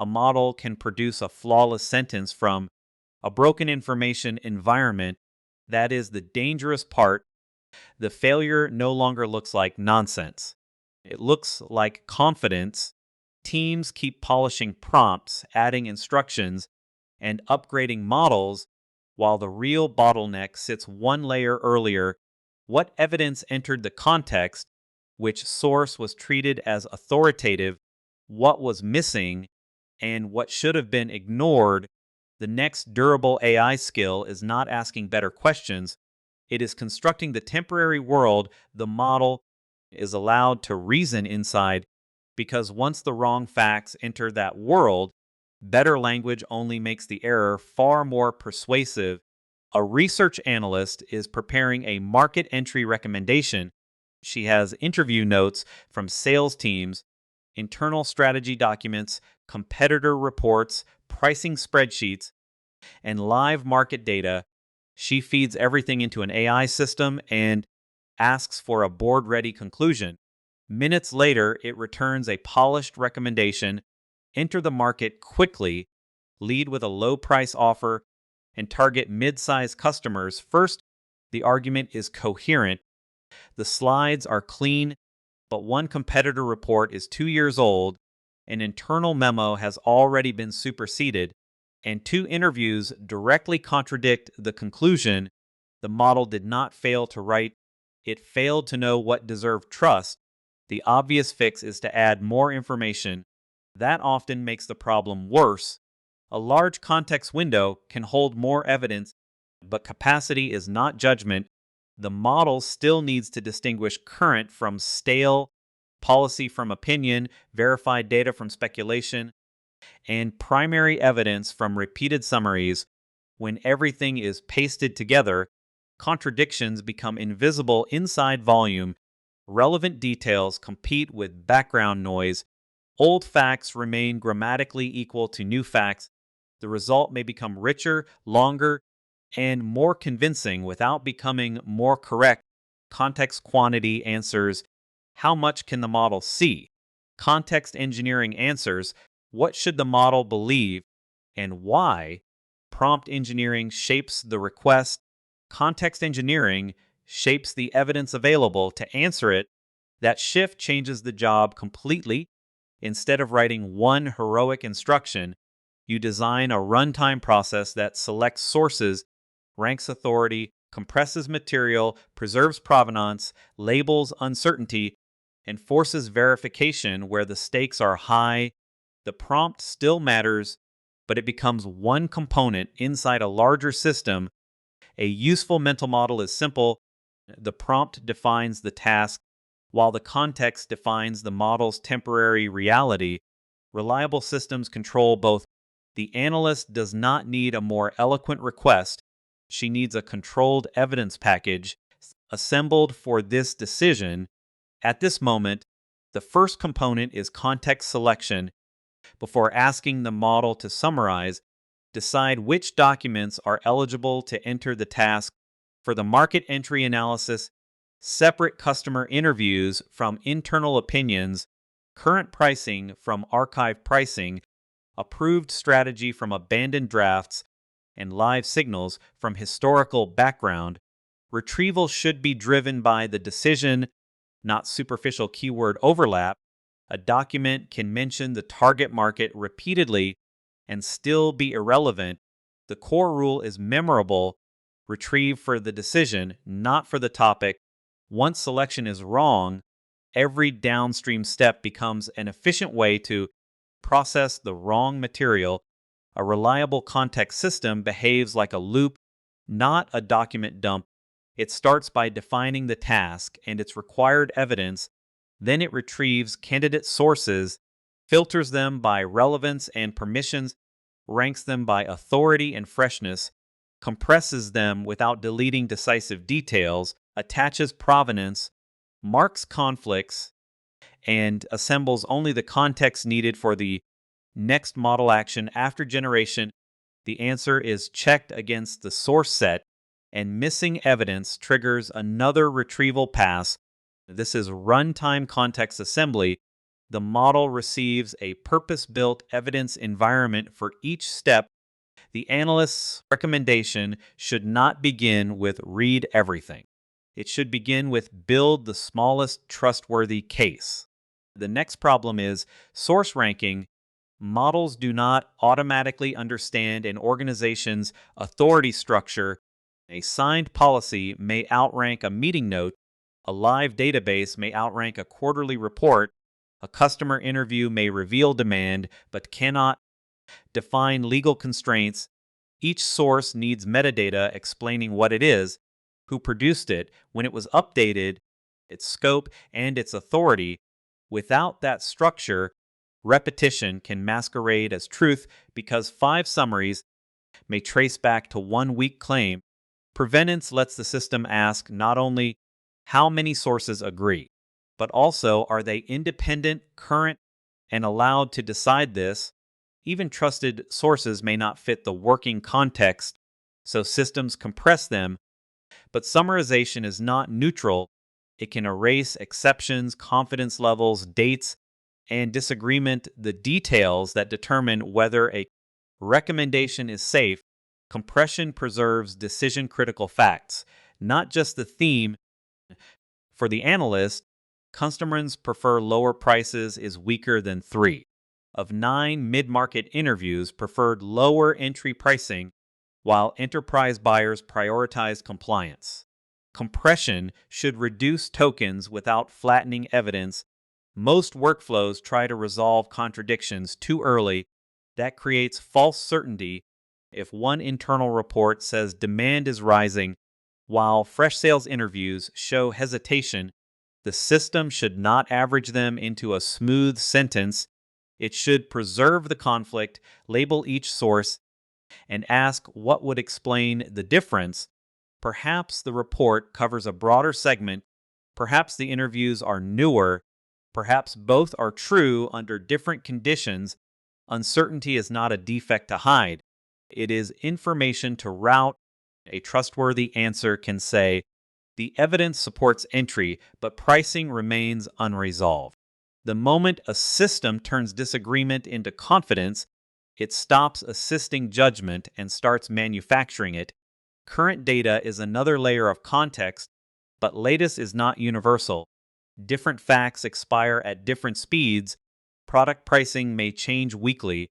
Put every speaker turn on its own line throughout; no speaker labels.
a model can produce a flawless sentence from a broken information environment. That is the dangerous part. The failure no longer looks like nonsense. It looks like confidence. Teams keep polishing prompts, adding instructions, and upgrading models, while the real bottleneck sits one layer earlier. What evidence entered the context? Which source was treated as authoritative? What was missing? And what should have been ignored? The next durable AI skill is not asking better questions. It is constructing the temporary world the model is allowed to reason inside, because once the wrong facts enter that world, better language only makes the error far more persuasive. A research analyst is preparing a market entry recommendation. She has interview notes from sales teams, internal strategy documents, competitor reports, pricing spreadsheets, and live market data. She feeds everything into an AI system and asks for a board-ready conclusion. Minutes later, it returns a polished recommendation. Enter the market quickly, lead with a low-price offer, and target mid-sized customers. First, the argument is coherent. The slides are clean, but one competitor report is 2 years old, an internal memo has already been superseded, and 2 interviews directly contradict the conclusion. The model did not fail to write, it failed to know what deserved trust. The obvious fix is to add more information. That often makes the problem worse. A large context window can hold more evidence, but capacity is not judgment. The model still needs to distinguish current from stale, policy from opinion, verified data from speculation, and primary evidence from repeated summaries. When everything is pasted together, contradictions become invisible inside volume. Relevant details compete with background noise. Old facts remain grammatically equal to new facts. The result may become richer, longer, and more convincing without becoming more correct. Context quantity answers, how much can the model see? Context engineering answers, what should the model believe and why? Prompt engineering shapes the request. Context engineering shapes the evidence available to answer it. That shift changes the job completely. Instead of writing one heroic instruction, you design a runtime process that selects sources, ranks authority, compresses material, preserves provenance, labels uncertainty, and forces verification where the stakes are high. The prompt still matters, but it becomes one component inside a larger system. A useful mental model is simple. The prompt defines the task, while the context defines the model's temporary reality. Reliable systems control both. The analyst does not need a more eloquent request. She needs a controlled evidence package assembled for this decision. At this moment, the first component is context selection. Before asking the model to summarize, decide which documents are eligible to enter the task. For the market entry analysis, separate customer interviews from internal opinions, current pricing from archive pricing, approved strategy from abandoned drafts, and live signals from historical background. Retrieval should be driven by the decision, not superficial keyword overlap. A document can mention the target market repeatedly and still be irrelevant. The core rule is memorable. Retrieve for the decision, not for the topic. Once selection is wrong, every downstream step becomes an efficient way to process the wrong material. A reliable context system behaves like a loop, not a document dump. It starts by defining the task and its required evidence. Then it retrieves candidate sources, filters them by relevance and permissions, ranks them by authority and freshness, compresses them without deleting decisive details, attaches provenance, marks conflicts, and assembles only the context needed for the next model action. After generation, the answer is checked against the source set, and missing evidence triggers another retrieval pass. This is runtime context assembly. The model receives a purpose-built evidence environment for each step. The analyst's recommendation should not begin with read everything. It should begin with build the smallest trustworthy case. The next problem is source ranking. Models do not automatically understand an organization's authority structure. A signed policy may outrank a meeting note. A live database may outrank a quarterly report. A customer interview may reveal demand but cannot define legal constraints. Each source needs metadata explaining what it is, who produced it, when it was updated, its scope, and its authority. Without that structure, repetition can masquerade as truth because 5 summaries may trace back to one weak claim. Preventance lets the system ask not only how many sources agree, but also are they independent, current, and allowed to decide this. Even trusted sources may not fit the working context, so systems compress them. But summarization is not neutral. It can erase exceptions, confidence levels, dates, and disagreement, the details that determine whether a recommendation is safe. Compression preserves decision-critical facts, not just the theme. For the analyst, customers prefer lower prices is weaker than 3 of 9 mid-market interviews preferred lower entry pricing, while enterprise buyers prioritize compliance. Compression should reduce tokens without flattening evidence. Most workflows try to resolve contradictions too early. That creates false certainty. If one internal report says demand is rising, while fresh sales interviews show hesitation, the system should not average them into a smooth sentence. It should preserve the conflict, label each source, and ask what would explain the difference. Perhaps the report covers a broader segment. Perhaps the interviews are newer. Perhaps both are true under different conditions. Uncertainty is not a defect to hide. It is information to route. A trustworthy answer can say, the evidence supports entry, but pricing remains unresolved. The moment a system turns disagreement into confidence, it stops assisting judgment and starts manufacturing it. Current data is another layer of context, but latest is not universal. Different facts expire at different speeds. Product pricing may change weekly.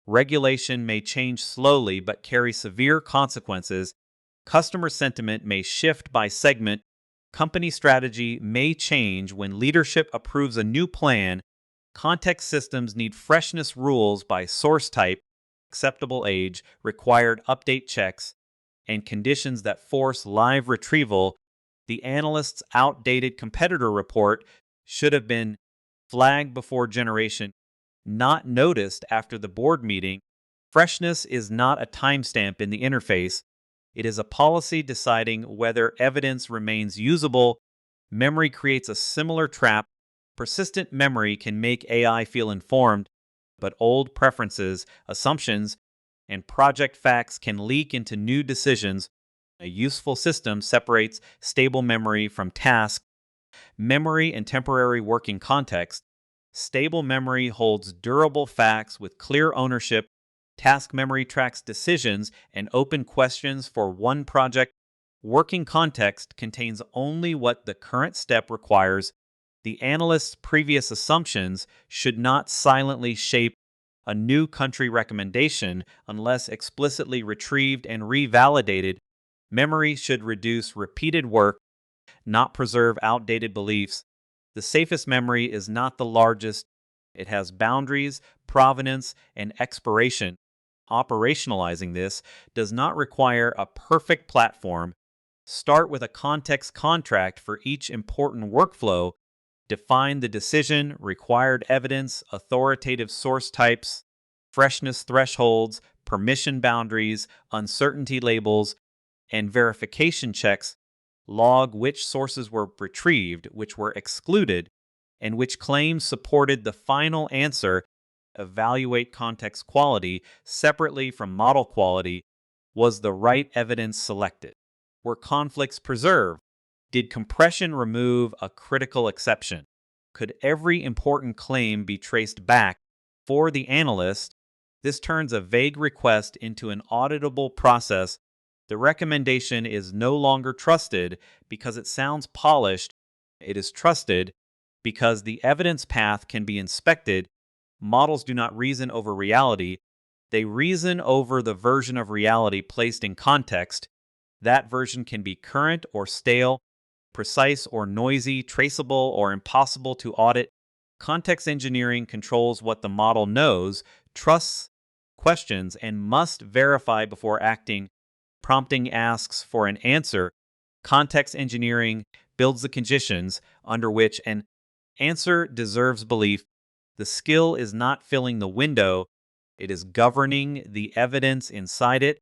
Regulation may change slowly but carry severe consequences. Customer sentiment may shift by segment. Company strategy may change when leadership approves a new plan. Context systems need freshness rules by source type, acceptable age, required update checks, and conditions that force live retrieval. The analyst's outdated competitor report should have been flagged before generation, not noticed after the board meeting. Freshness is not a timestamp in the interface. It is a policy deciding whether evidence remains usable. Memory creates a similar trap. Persistent memory can make AI feel informed, but old preferences, assumptions, and project facts can leak into new decisions. A useful system separates stable memory from task memory and temporary working context. Stable memory holds durable facts with clear ownership. Task memory tracks decisions and open questions for one project. Working context contains only what the current step requires. The analyst's previous assumptions should not silently shape a new country recommendation unless explicitly retrieved and revalidated. Memory should reduce repeated work, not preserve outdated beliefs. The safest memory is not the largest. It has boundaries, provenance, and expiration. Operationalizing this does not require a perfect platform. Start with a context contract for each important workflow. Define the decision, required evidence, authoritative source types, freshness thresholds, permission boundaries, uncertainty labels, and verification checks. Log which sources were retrieved, which were excluded, and which claims supported the final answer. Evaluate context quality separately from model quality. Was the right evidence selected? Were conflicts preserved? Did compression remove a critical exception? Could every important claim be traced back? For the analyst, this turns a vague request into an auditable process. The recommendation is no longer trusted because it sounds polished. It is trusted because the evidence path can be inspected. Models do not reason over reality. They reason over the version of reality placed in context. That version can be current or stale, precise or noisy, traceable or impossible to audit. Context engineering controls what the model knows, trusts, questions, and must verify before acting. Prompting asks for an answer. Context engineering builds the conditions under which an answer deserves belief. The skill is not filling the window, it is governing the evidence inside it.